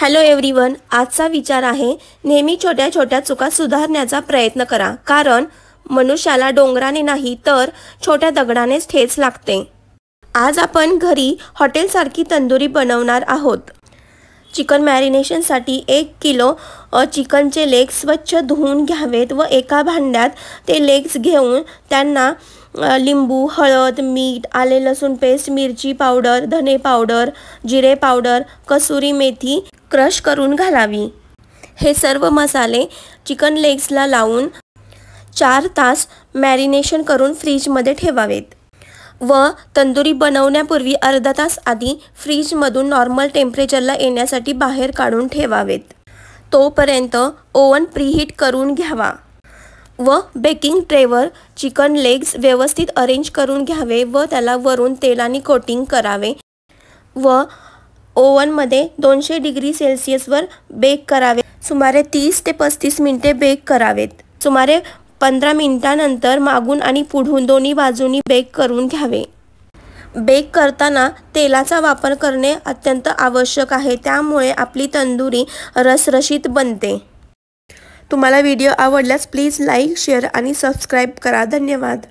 Hello everyone, आजचा विचार आहे नेहमी छोट्या छोट्या चुका सुधारण्याचा प्रयत्न करा, कारण मनुष्याला डोंगराने नाही तर छोट्या दगडानेच ठेच लागते। आज आपण घरी हॉटेलसारखी तंदुरी बनवणार आहोत। चिकन मॅरिनेशनसाठी 1 किलो चिकनचे लेग स्वच्छ धुवून घ्यावेत व एका भांड्यात ते लेग्स घेऊन त्यांना लिंबू, हळद, मीठ, आले लसूण पेस्ट, मिरची पावडर, धने पावडर, जिरे पावडर, कसुरी मेथी क्रश करून घालावी। हे सर्व मसाले चिकन लेग्सला लावून 4 तास मॅरिनेशन करून फ्रीजमध्ये ठेवावेत व तंदुरी बनवण्यापूर्वी अर्धा तास आधी फ्रीजमधून नॉर्मल टेम्परेचरला येण्यासाठी बाहेर काढून ठेवावेत। तोपर्यंत ओव्हन प्रीहीट करून घ्यावा व बेकिंग ट्रेवर चिकन लेग्स व्यवस्थित अरेंज करून घ्यावे व त्याला वरून तेलाने कोटिंग करावे व ओव्हनमध्ये 200 डिग्री सेल्सिअसवर बेक करावे। सुमारे 30 ते 35 मिनिटे बेक करावेत। सुमारे 15 मिनिटांनंतर मागून आणि पुढून दोन्ही बाजूंनी बेक करून घ्यावे। बेक करताना तेलाचा वापर करणे अत्यंत आवश्यक आहे, त्यामुळे आपली तंदुरी रसरशीत बनते। तुम्हाला व्हिडिओ आवडल्यास प्लीज लाईक, शेअर आणि सबस्क्राईब करा। धन्यवाद।